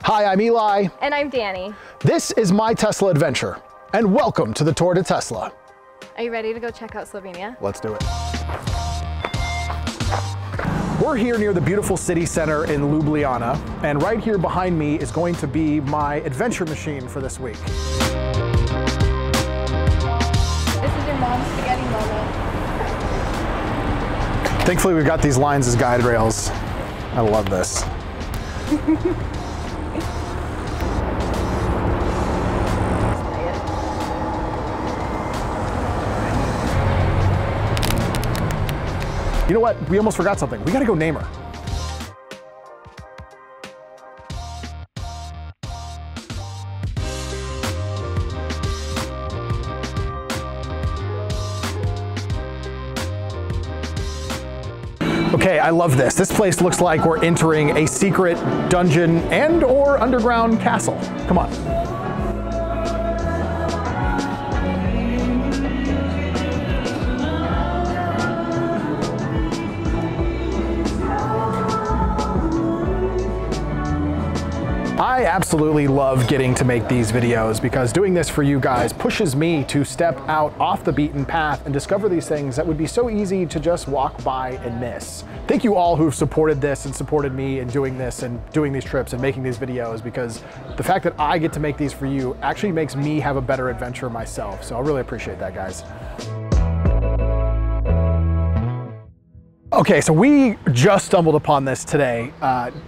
Hi, I'm Eli. And I'm Danny. This is my Tesla adventure, and welcome to the Tour De Tesla. Are you ready to go check out Slovenia? Let's do it. We're here near the beautiful city center in Ljubljana, and right here behind me is going to be my adventure machine for this week. This is your mom's spaghetti moment. Thankfully, we've got these lines as guide rails. I love this. You know what? We almost forgot something. We gotta go name her. Okay, I love this. This place looks like we're entering a secret dungeon and or underground castle. Come on. I absolutely love getting to make these videos because doing this for you guys pushes me to step out off the beaten path and discover these things that would be so easy to just walk by and miss. Thank you all who've supported this and supported me in doing this and doing these trips and making these videos, because the fact that I get to make these for you actually makes me have a better adventure myself. So I really appreciate that, guys. Okay, so we just stumbled upon this today.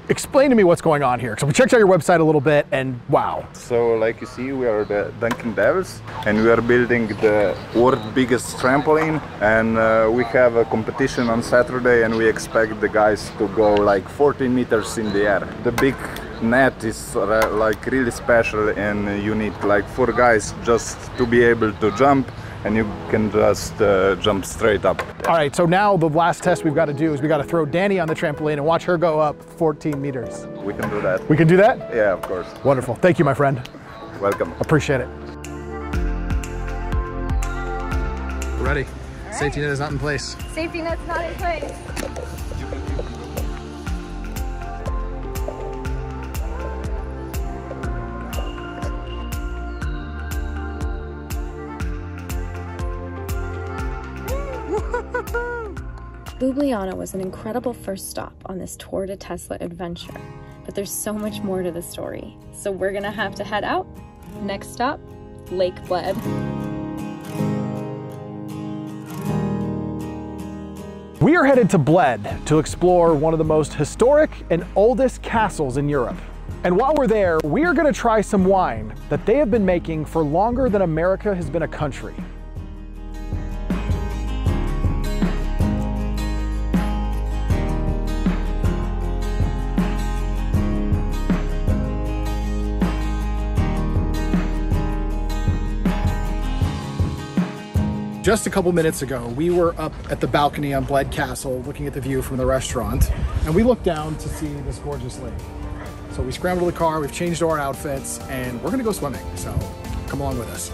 Explain to me what's going on here. So we checked out your website a little bit and wow. So like you see, we are the Dunkin Devils and we are building the world's biggest trampoline, and we have a competition on Saturday and we expect the guys to go like 14 meters in the air. The big net is like really special and you need like 4 guys just to be able to jump, and you can just jump straight up. All right, so now the last test we've got to do is we got to throw Danny on the trampoline and watch her go up 14 meters. We can do that. We can do that? Yeah, of course. Wonderful. Thank you, my friend. Welcome. Appreciate it. Ready. Right. Safety net is not in place. Safety net's not in place. Ljubljana was an incredible first stop on this Tour de Tesla adventure, but there's so much more to the story, so we're gonna have to head out. Next stop, Lake Bled. We are headed to Bled to explore one of the most historic and oldest castles in Europe. And while we're there, we are gonna try some wine that they have been making for longer than America has been a country. Just a couple minutes ago, we were up at the balcony on Bled Castle looking at the view from the restaurant, and we looked down to see this gorgeous lake. So we scrambled the car, we've changed our outfits, and we're gonna go swimming, so come along with us.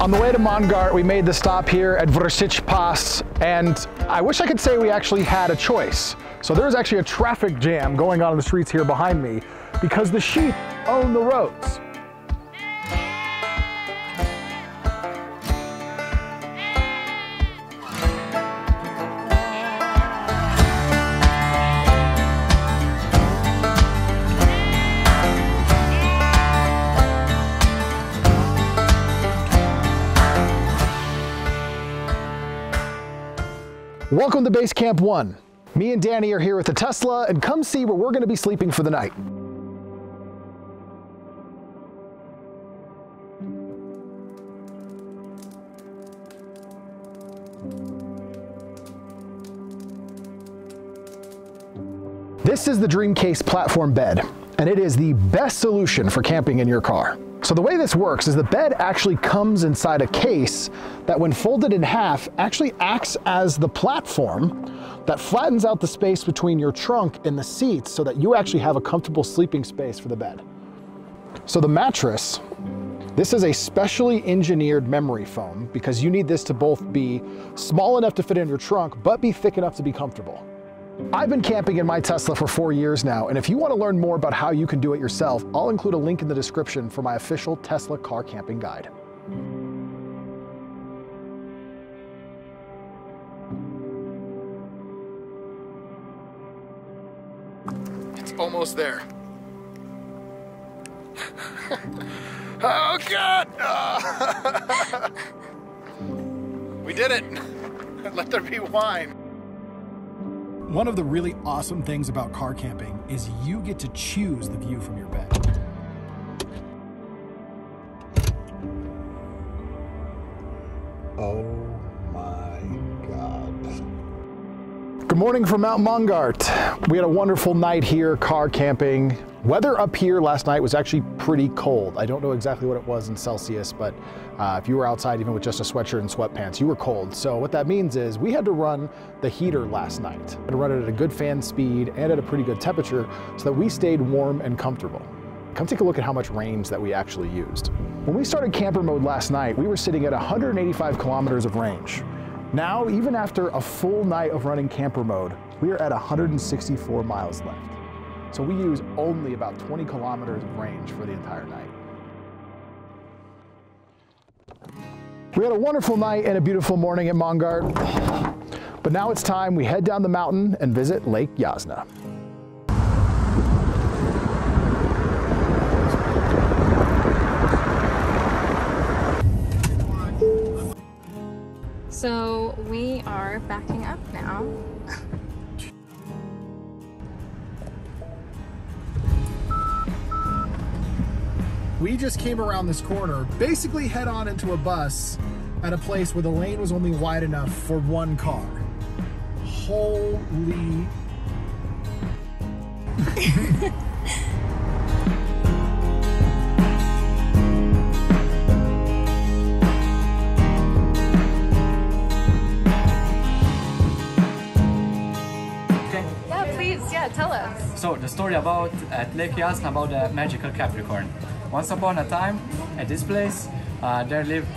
On the way to Mangart, we made the stop here at Vršič Pass, and I wish I could say we actually had a choice. So there's actually a traffic jam going on in the streets here behind me because the sheep own the roads. Welcome to Base Camp 1. Me and Danny are here with the Tesla, and come see where we're going to be sleeping for the night. This is the Dreamcase platform bed, and it is the best solution for camping in your car. So the way this works is the bed actually comes inside a case that, when folded in half, actually acts as the platform that flattens out the space between your trunk and the seats so that you actually have a comfortable sleeping space for the bed. So the mattress, this is a specially engineered memory foam because you need this to both be small enough to fit in your trunk, but be thick enough to be comfortable. I've been camping in my Tesla for 4 years now, and if you want to learn more about how you can do it yourself, I'll include a link in the description for my official Tesla car camping guide. It's almost there. Oh God! We did it! Let there be wine. One of the really awesome things about car camping is you get to choose the view from your bed. Oh my God. Good morning from Mount Mangart. We had a wonderful night here car camping. Weather up here last night was actually pretty cold. I don't know exactly what it was in Celsius, but if you were outside even with just a sweatshirt and sweatpants, you were cold. So what that means is we had to run the heater last night. We had to run it at a good fan speed and at a pretty good temperature so that we stayed warm and comfortable. Come take a look at how much range that we actually used. When we started camper mode last night, we were sitting at 185 kilometers of range. Now, even after a full night of running camper mode, we are at 164 miles left. So we use only about 20 kilometers of range for the entire night. We had a wonderful night and a beautiful morning at Mangart, but now it's time we head down the mountain and visit Lake Jasna. So we are backing up now. We just came around this corner, basically head on into a bus at a place where the lane was only wide enough for one car. Holy. Yeah, please, yeah, tell us. So the story about at Lake Jasna about the magical Capricorn. Once upon a time, at this place, there lived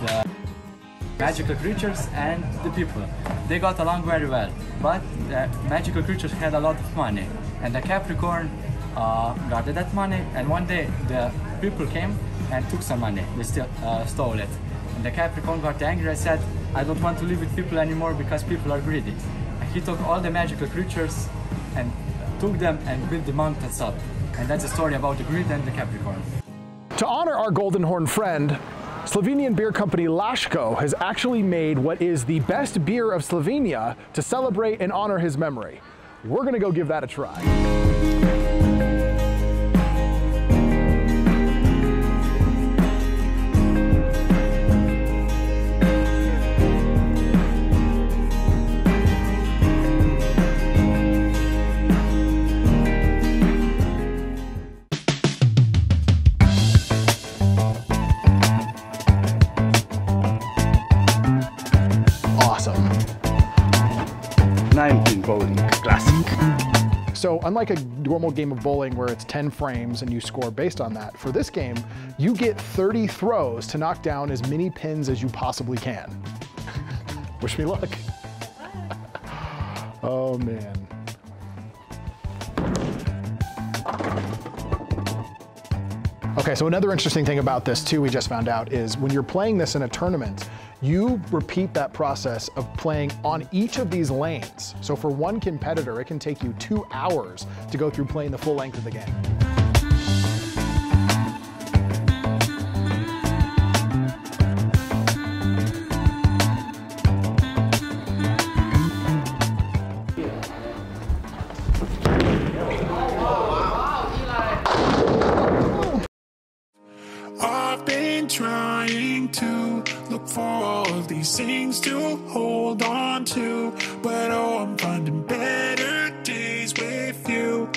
magical creatures and the people. They got along very well, but the magical creatures had a lot of money, and the Capricorn guarded that money. And one day, the people came and took some money. They stole it. And the Capricorn got angry and said, "I don't want to live with people anymore because people are greedy." And he took all the magical creatures and took them and built the mountains up. And that's the story about the greed and the Capricorn. To honor our Golden Horn friend, Slovenian beer company Laško has actually made what is the best beer of Slovenia to celebrate and honor his memory. We're gonna go give that a try. Bowling classic. So unlike a normal game of bowling where it's 10 frames and you score based on that, for this game, you get 30 throws to knock down as many pins as you possibly can. Wish me luck. Oh man. Okay, so another interesting thing about this too, we just found out, is when you're playing this in a tournament, you repeat that process of playing on each of these lanes. So for one competitor, it can take you 2 hours to go through playing the full length of the game. I've been trying to look for all of these things to hold on to, but oh, I'm finding better days with you.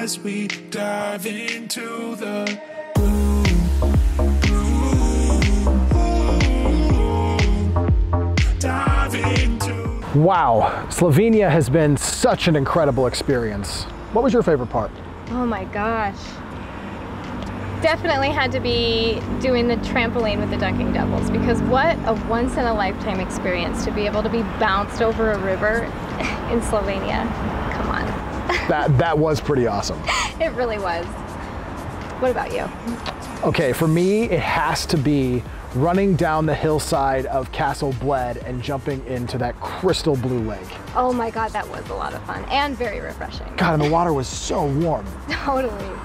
as we dive into the dive into. Wow, Slovenia has been such an incredible experience. What was your favorite part? Oh my gosh. Definitely had to be doing the trampoline with the Dunkin Devils, because what a once-in-a-lifetime experience to be able to be bounced over a river in Slovenia. Come on. That was pretty awesome. It really was. What about you? Okay, for me, it has to be running down the hillside of Castle Bled and jumping into that crystal blue lake. Oh my God, that was a lot of fun and very refreshing. God, and the water was so warm. Totally.